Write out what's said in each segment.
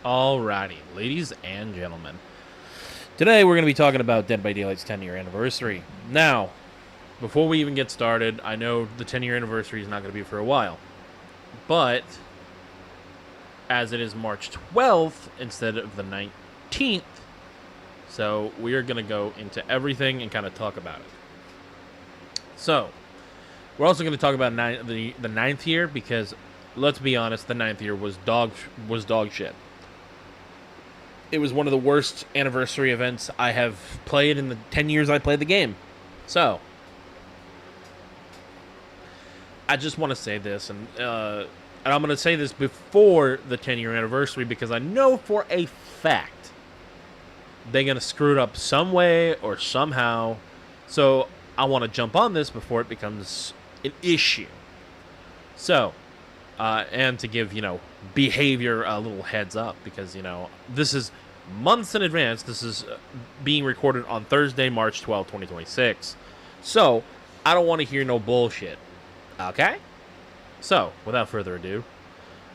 Alrighty, ladies and gentlemen. Today we're going to be talking about Dead by Daylight's 10-year anniversary. Now, before we even get started, I know the 10-year anniversary is not going to be for a while. But, as it is March 12th instead of the 19th, so we are going to go into everything and kind of talk about it. So, we're also going to talk about the ninth year because, let's be honest, the ninth year was dog shit. It was one of the worst anniversary events I have played in the 10 years I played the game. So, I just want to say this, and I'm going to say this before the 10-year anniversary because I know for a fact they're going to screw it up some way or somehow. So, I want to jump on this before it becomes an issue. So, and to give, behavior a little heads up because, this is months in advance. This is being recorded on Thursday, March 12th, 2026. So, I don't want to hear no bullshit. Okay? So, without further ado,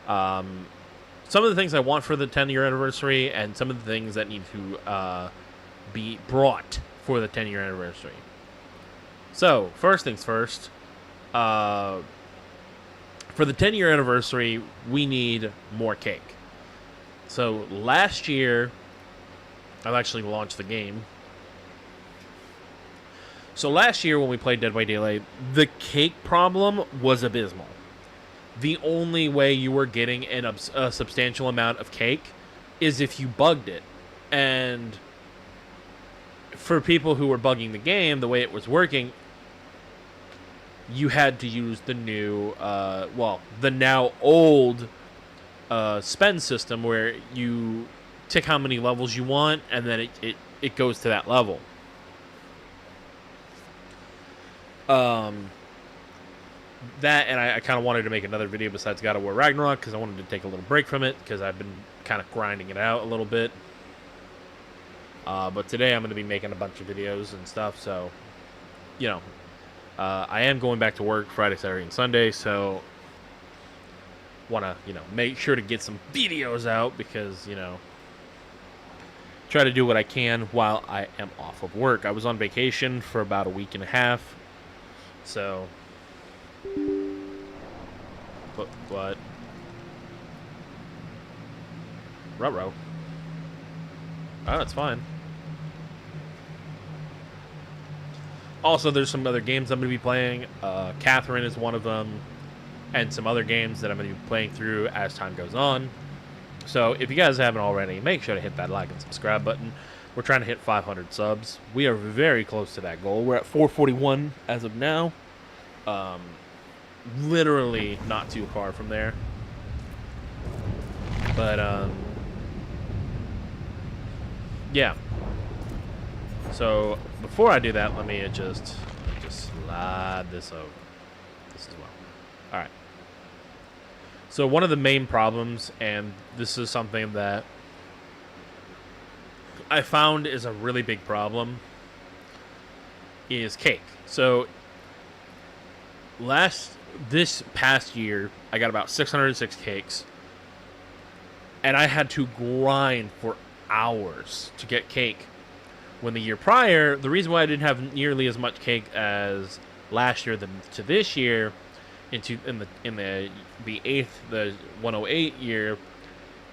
some of the things I want for the 10-year anniversary and some of the things that need to be brought for the 10-year anniversary. So, first things first, for the 10-year anniversary, we need more cake. So, last year, I've actually launched the game. So, last year when we played Dead by Daylight, the cake problem was abysmal. The only way you were getting a substantial amount of cake is if you bugged it. And for people who were bugging the game, the way it was working, you had to use the new, the now old spend system where you tick how many levels you want, and then it goes to that level. That, and I kind of wanted to make another video besides God of War Ragnarok, because I wanted to take a little break from it, because I've been kind of grinding it out a little bit. But today I'm going to be making a bunch of videos and stuff, so, I am going back to work Friday, Saturday, and Sunday, so want to, make sure to get some videos out because, try to do what I can while I am off of work. I was on vacation for about a week and a half, so... What? Ruh-roh. Oh, that's fine. Also, there's some other games I'm going to be playing. Catherine is one of them. And some other games that I'm going to be playing through as time goes on. So, if you guys haven't already, make sure to hit that like and subscribe button. We're trying to hit 500 subs. We are very close to that goal. We're at 441 as of now. Literally not too far from there. But, yeah. So, before I do that, let me just slide this over. This as well. Alright. So, one of the main problems, and this is something that I found is a really big problem, is cake. So, this past year, I got about 606 cakes, and I had to grind for hours to get cake. When the year prior, the reason why I didn't have nearly as much cake as last year to this year, in the 108 year,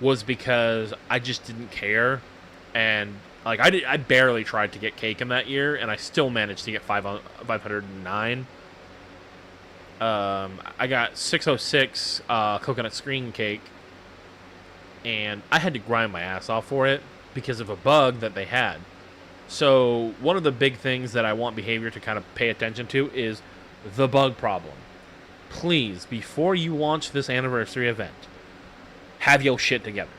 was because I just didn't care, and I barely tried to get cake in that year, and I still managed to get 509. I got 606 coconut screen cake, and I had to grind my ass off for it because of a bug that they had. So one of the big things that I want behavior to kind of pay attention to is the bug problem. Please, before you launch this anniversary event, have your shit together.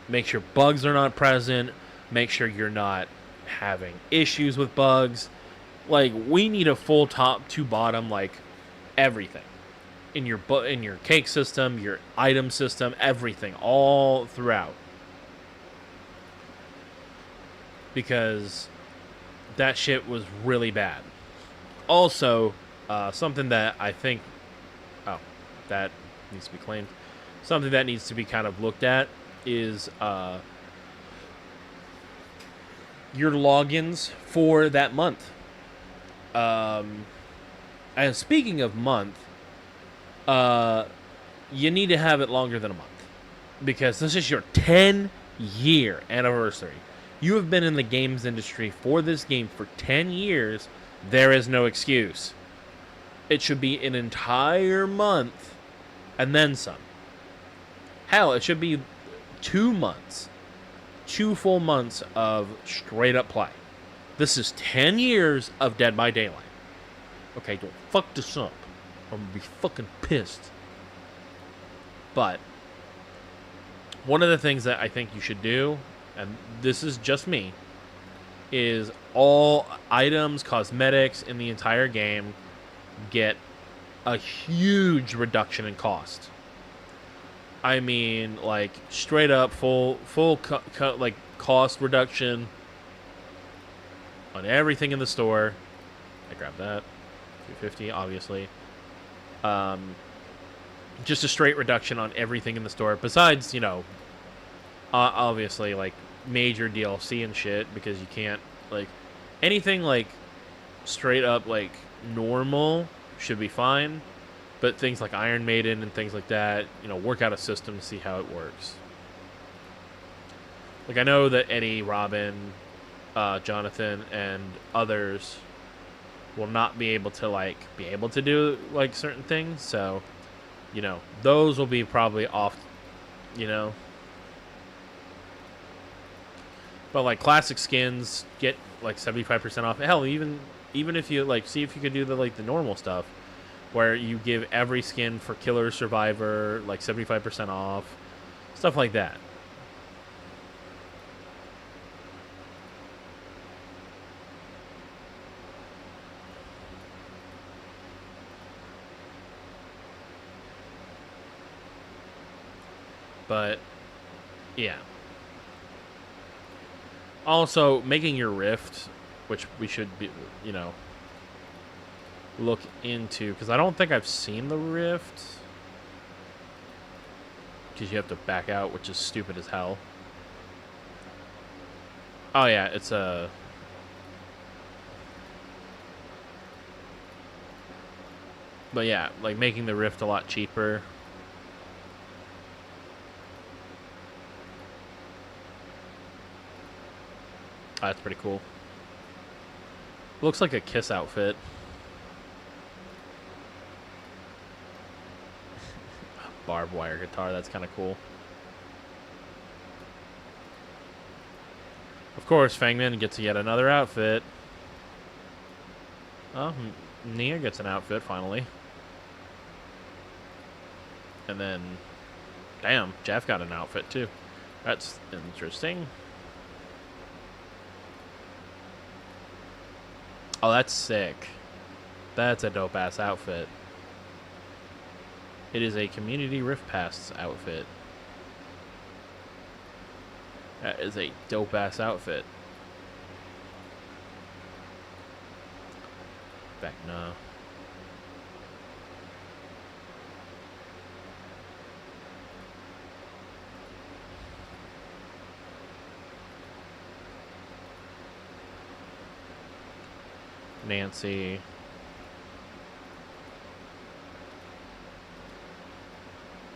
Make sure bugs are not present. Make sure you're not having issues with bugs. We need a full top to bottom, everything. In your cake system, your item system, everything, all throughout. Because that shit was really bad. Also, something that I think... Oh, that needs to be claimed. Something that needs to be kind of looked at is your logins for that month. And speaking of month, you need to have it longer than a month. Because this is your 10-year anniversary. You have been in the games industry for this game for 10 years. There is no excuse. It should be an entire month and then some. Hell, it should be 2 months. 2 full months of straight up play. This is 10 years of Dead by Daylight. Okay, don't fuck this up. I'm gonna be fucking pissed. But one of the things that I think you should do, and this is just me, is all items, cosmetics in the entire game get a huge reduction in cost. I mean, like, straight up full like cost reduction on everything in the store. I grabbed that. $250, obviously. Just a straight reduction on everything in the store. Besides, you know, obviously, like, major DLC and shit, because you can't, like, anything, like, straight up, like, normal should be fine. But things like Iron Maiden and things like that, you know, work out a system to see how it works. Like, I know that Eddie, Robin, Jonathan, and others will not be able to do, like, certain things. So, you know, those will be probably off, you know. But, like, classic skins get, like, 75% off. Hell, even if you, like, see if you could do the, like, the normal stuff, where you give every skin for Killer Survivor, like, 75% off. Stuff like that. But, yeah. Also, making your Rift, which we should be, you know, look into, because I don't think I've seen the Rift, because you have to back out, which is stupid as hell. Oh yeah, it's a but yeah, like, making the Rift a lot cheaper. Oh, that's pretty cool. Looks like a Kiss outfit. Barbed wire guitar, that's kind of cool. Of course, Fangman gets yet another outfit. Oh, Nia gets an outfit, finally. And then, damn, Jeff got an outfit, too. That's interesting. Oh, that's sick. That's a dope-ass outfit. It is a Community Rift Pass outfit. That is a dope-ass outfit. Back now. Nancy.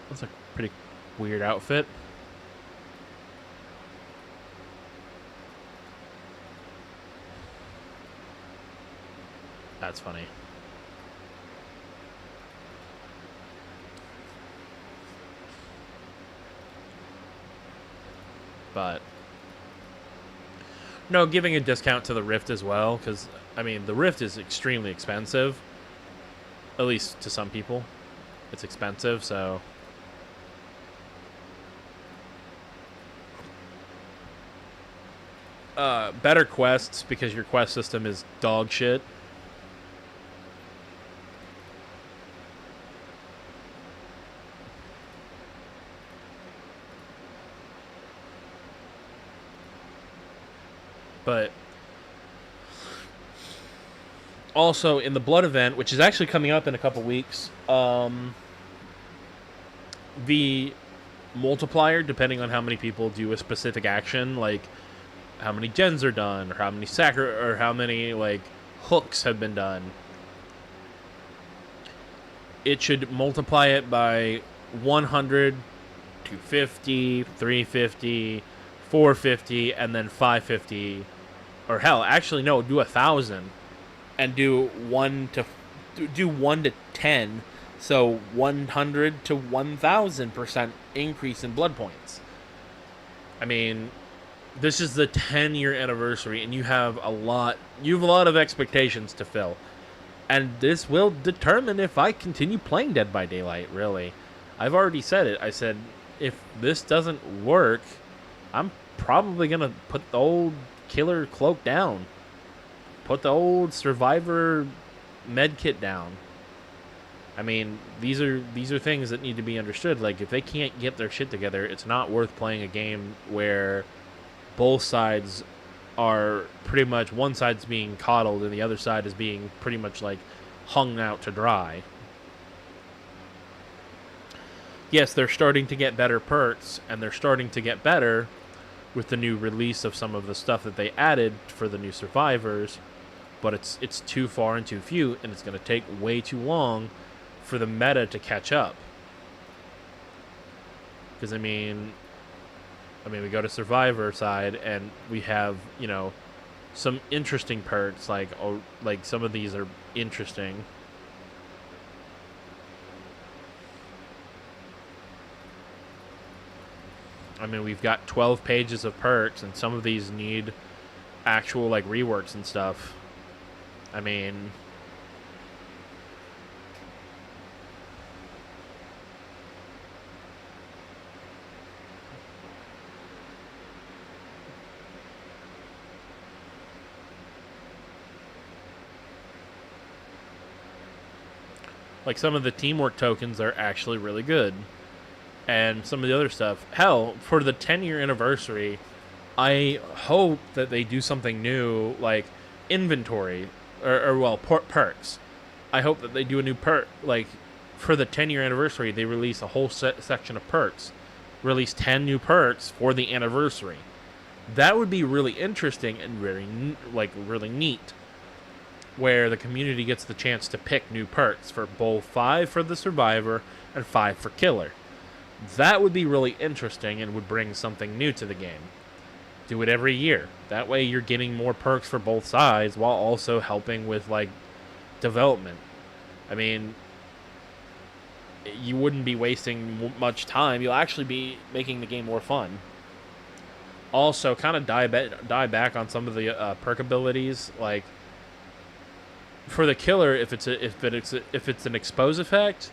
That's a pretty weird outfit. That's funny. But no, giving a discount to the Rift as well, because, I mean, the Rift is extremely expensive. At least to some people. It's expensive, so better quests, because your quest system is dog shit. But also in the Blood event, which is actually coming up in a couple weeks, the multiplier depending on how many people do a specific action, like how many gens are done, or how many or how many like hooks have been done. It should multiply it by 100, 250, 350, 450, and then 550. Or hell, actually no, do 1,000 and do 1 to 10. So 100 to 1,000% increase in blood points. I mean, this is the 10-year anniversary, and you have a lot of expectations to fill. And this will determine if I continue playing Dead by Daylight, really. I've already said it. I said, if this doesn't work, I'm probably going to put the old killer cloak down. Put the old survivor medkit down. I mean, these are things that need to be understood. Like, if they can't get their shit together, it's not worth playing a game where both sides are pretty much, one side's being coddled and the other side is being pretty much like hung out to dry. Yes, they're starting to get better perks, and they're starting to get better with the new release of some of the stuff that they added for the new survivors, but it's too far and too few, and it's going to take way too long for the meta to catch up. Because I mean, we go to Survivor side, and we have, you know, some interesting perks, like some of these are interesting. I mean, we've got 12 pages of perks, and some of these need actual, like, reworks and stuff. I mean, like, some of the teamwork tokens are actually really good. And some of the other stuff. Hell, for the 10-year anniversary, I hope that they do something new, like inventory, or perks. I hope that they do a new perk. Like, for the 10-year anniversary, they release a whole section of perks. Release 10 new perks for the anniversary. That would be really interesting and really neat. Where the community gets the chance to pick new perks for both 5 for the Survivor and 5 for Killer. That would be really interesting and would bring something new to the game. Do it every year. That way you're getting more perks for both sides while also helping with, like, development. I mean, you wouldn't be wasting much time. You'll actually be making the game more fun. Also, kind of die back on some of the perk abilities. Like, for the Killer, if it's an expose effect,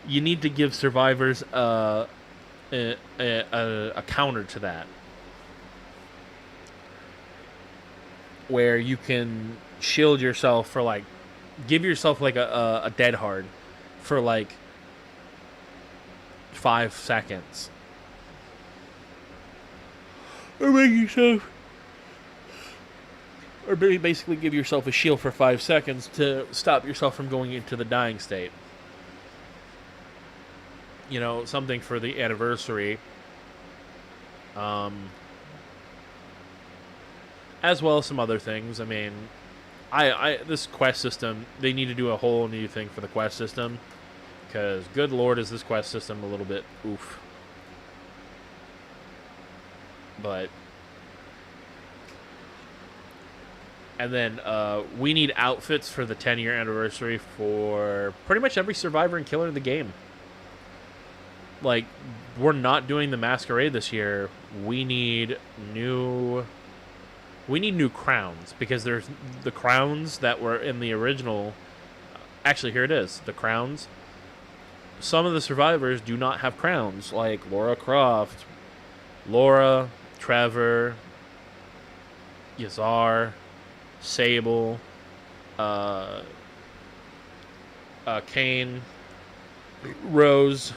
you need to give survivors a counter to that, where you can shield yourself for, like, give yourself like a dead hard for like 5 seconds, or basically give yourself a shield for 5 seconds to stop yourself from going into the dying state. You know, something for the anniversary. As well as some other things. I mean, this quest system, they need to do a whole new thing for the quest system. Because, good lord, is this quest system a little bit oof. But, and then we need outfits for the 10-year anniversary for pretty much every survivor and killer in the game. Like, we're not doing the masquerade this year. We need new crowns, because there's the crowns that were in the original. Actually, here it is. The crowns. Some of the survivors do not have crowns, like Laura Croft, Laura, Trevor, Yazar, Sable, Kane, Rose,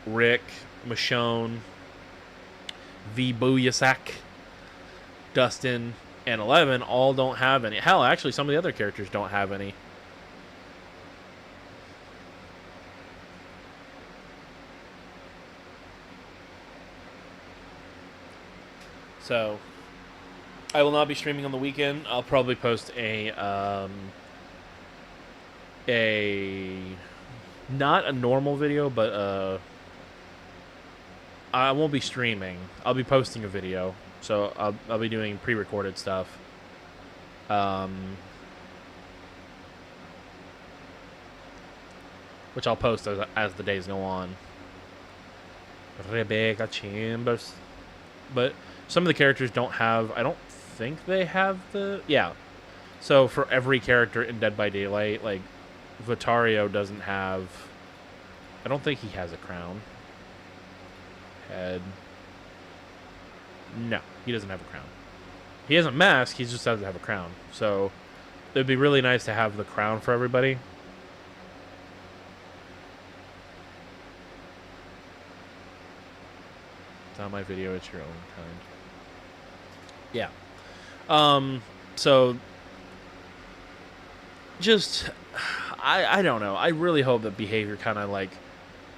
Rick, Michonne, V. Booyasak, Dustin, and 11 all don't have any. Hell, actually, some of the other characters don't have any. So I will not be streaming on the weekend. I'll probably post a not a normal video, but I won't be streaming. I'll be posting a video, so I'll be doing pre-recorded stuff. Which I'll post as the days go on. Rebecca Chambers. But some of the characters don't have... I don't think they have the... Yeah. So for every character in Dead by Daylight, like, Vitario doesn't have... I don't think he has a crown. Head. No, he doesn't have a crown. He has a mask, he just doesn't have a crown. So it'd be really nice to have the crown for everybody. It's not my video, it's your own kind. Yeah. So just I don't know. I really hope that Behavior kind of like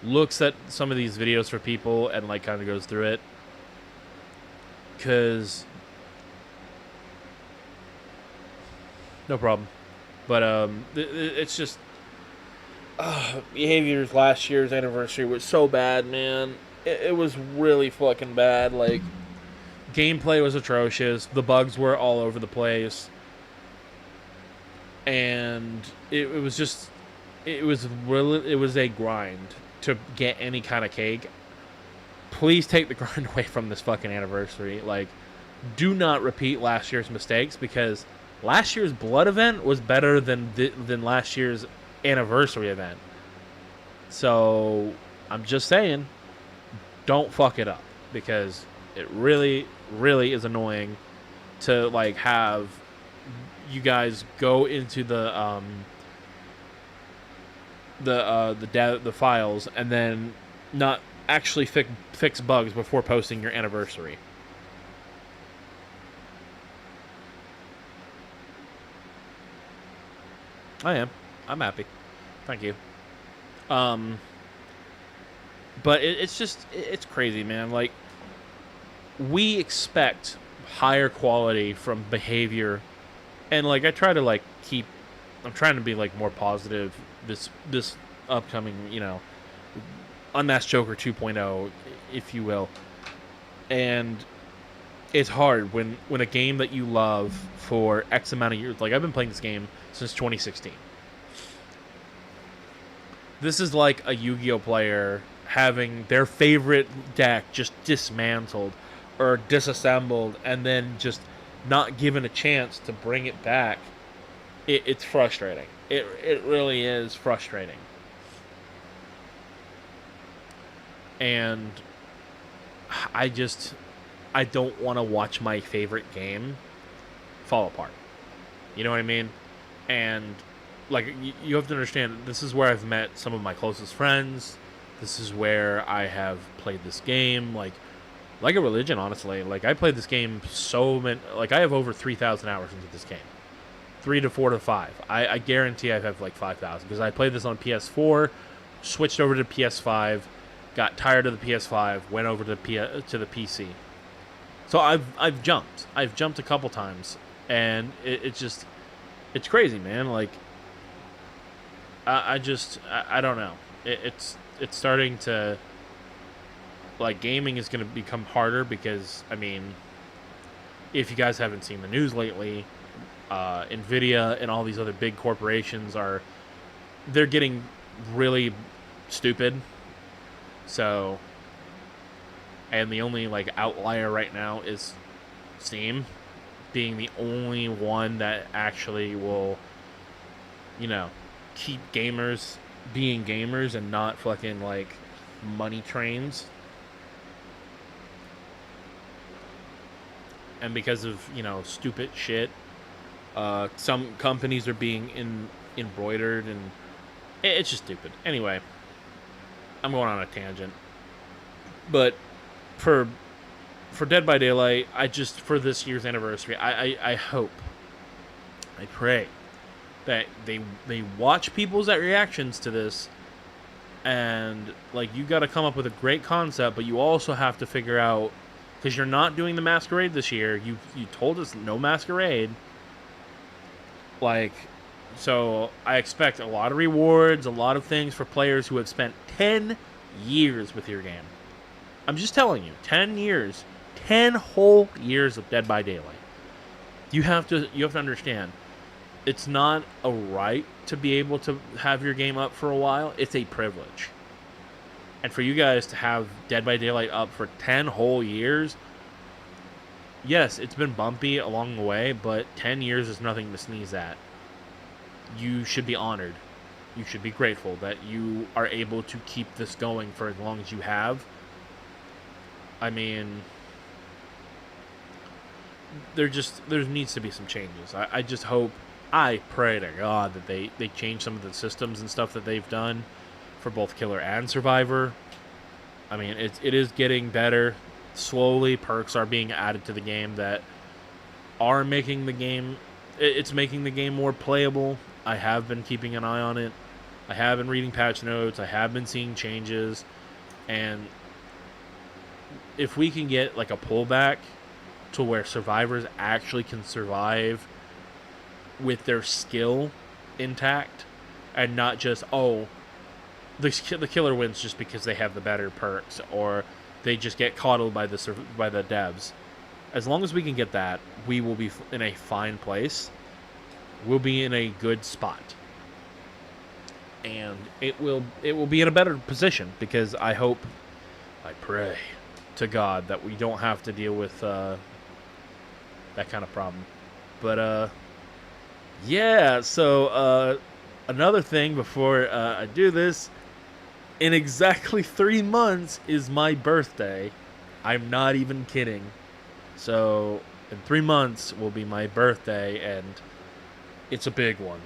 looks at some of these videos for people and like kind of goes through it. Cause no problem. But it's just Behavior's last year's anniversary was so bad, man. It was really fucking bad. Like, gameplay was atrocious. The bugs were all over the place. And it was just... It was a grind to get any kind of cake. Please take the grind away from this fucking anniversary. Like, do not repeat last year's mistakes, because last year's Blood event was better than last year's anniversary event. So, I'm just saying... Don't fuck it up, because it really, really is annoying to like have you guys go into the files and then not actually fix bugs before posting your anniversary. I'm happy. Thank you. But it's crazy, man. Like, we expect higher quality from Behavior, and like I try to like I'm trying to be like more positive this upcoming, you know, Unmasked Joker 2.0, if you will. And it's hard when a game that you love for X amount of years, like I've been playing this game since 2016. This is like a Yu-Gi-Oh player having their favorite deck just dismantled or disassembled and then just not given a chance to bring it back. It's frustrating. It really is frustrating. And I don't want to watch my favorite game fall apart. You know what I mean? And like, you have to understand, this is where I've met some of my closest friends. This is where I have played this game, like a religion, honestly. Like, I played this game so many... Like, I have over 3,000 hours into this game. 3 to 4 to 5. I guarantee I have, like, 5,000. Because I played this on PS4, switched over to PS5, got tired of the PS5, went over to the PC. So I've jumped. I've jumped a couple times. And it's just... It's crazy, man. Like, I don't know. It's starting to... Like, gaming is going to become harder because, I mean, if you guys haven't seen the news lately, Nvidia and all these other big corporations they're getting really stupid. So, and the only, like, outlier right now is Steam being the only one that actually will, you know, keep gamers being gamers and not fucking, like, money trains. And because of, you know, stupid shit, some companies are being embroidered, and it's just stupid. Anyway, I'm going on a tangent. But for Dead by Daylight, for this year's anniversary, I hope, I pray that they watch people's reactions to this, and, like, you got to come up with a great concept, but you also have to figure out because you're not doing the Masquerade this year. You told us no Masquerade. Like, so I expect a lot of rewards, a lot of things for players who have spent 10 years with your game. I'm just telling you, 10 years, 10 whole years of Dead by Daylight. You have to understand, it's not a right to be able to have your game up for a while. It's a privilege. And for you guys to have Dead by Daylight up for 10 whole years, yes, it's been bumpy along the way, but 10 years is nothing to sneeze at. You should be honored. You should be grateful that you are able to keep this going for as long as you have. I mean, there needs to be some changes. I just hope, I pray to God that they change some of the systems and stuff that they've done for both Killer and Survivor. I mean, it is getting better. Slowly, perks are being added to the game that are making the game, it's making the game more playable. I have been keeping an eye on it. I have been reading patch notes. I have been seeing changes. And if we can get like a pullback to where survivors actually can survive with their skill intact and not just, oh, the killer wins just because they have the better perks or they just get coddled by the devs. As long as we can get that, we will be in a fine place. We'll be in a good spot. And it will be in a better position because I pray to God that we don't have to deal with that kind of problem. But yeah, so another thing before I do this, in exactly 3 months is my birthday. I'm not even kidding. So in 3 months will be my birthday, and it's a big one.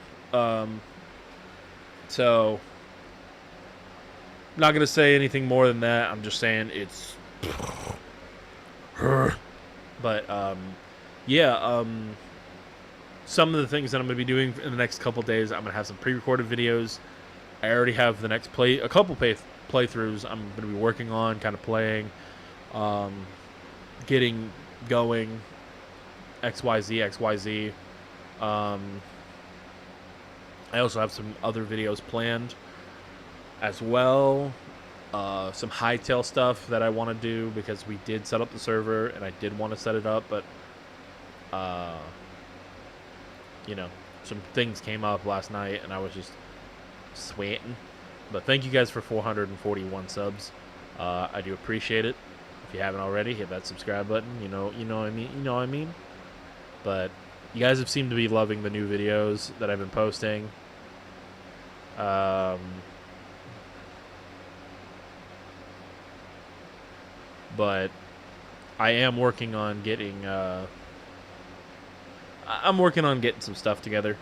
So not gonna say anything more than that. I'm just saying it's. But yeah. Some of the things that I'm gonna be doing in the next couple days, I'm gonna have some pre-recorded videos. I already have the next a couple playthroughs I'm going to be working on, kind of playing, getting going, XYZ. I also have some other videos planned as well. Some hightail stuff that I want to do because we did set up the server and I did want to set it up, but you know, some things came up last night and I was just sweating. But thank you guys for 441 subs. I do appreciate it. If you haven't already, hit that subscribe button. You know what I mean. But you guys have seemed to be loving the new videos that I've been posting. But I am working on getting some stuff together.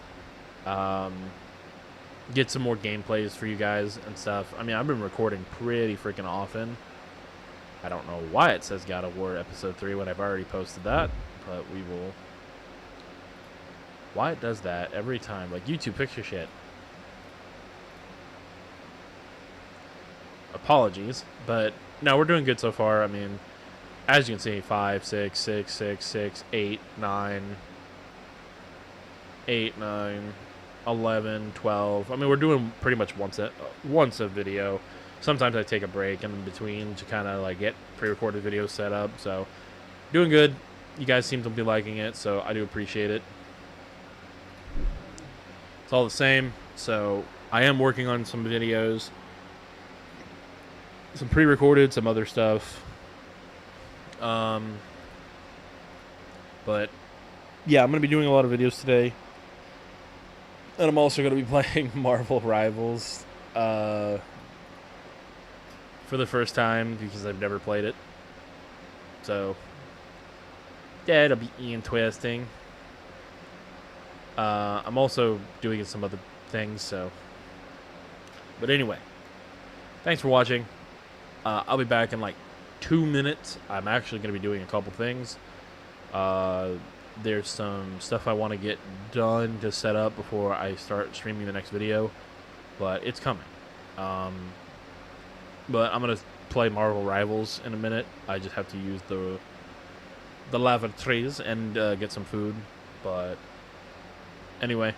Get some more gameplays for you guys and stuff. I mean, I've been recording pretty freaking often. I don't know why it says God of War Episode 3 when I've already posted that, but we will. Why it does that every time? Like, YouTube picture shit. Apologies, but no, we're doing good so far. I mean, as you can see, 5, 6, 6, 6, 6, 8, 9, 8, 9, 11, 12. I mean, we're doing pretty much once a video. Sometimes I take a break in between to kind of like get pre-recorded videos set up. So, doing good. You guys seem to be liking it, so I do appreciate it. It's all the same. So, I am working on some videos. Some pre-recorded, some other stuff. But yeah, I'm going to be doing a lot of videos today. And I'm also going to be playing Marvel Rivals for the first time because I've never played it. So, yeah, it'll be interesting. I'm also doing some other things, so. But anyway, thanks for watching. I'll be back in like 2 minutes. I'm actually going to be doing a couple things. There's some stuff I want to get done to set up before I start streaming the next video, but it's coming. But I'm going to play Marvel Rivals in a minute. I just have to use the the lavatories and get some food. But anyway.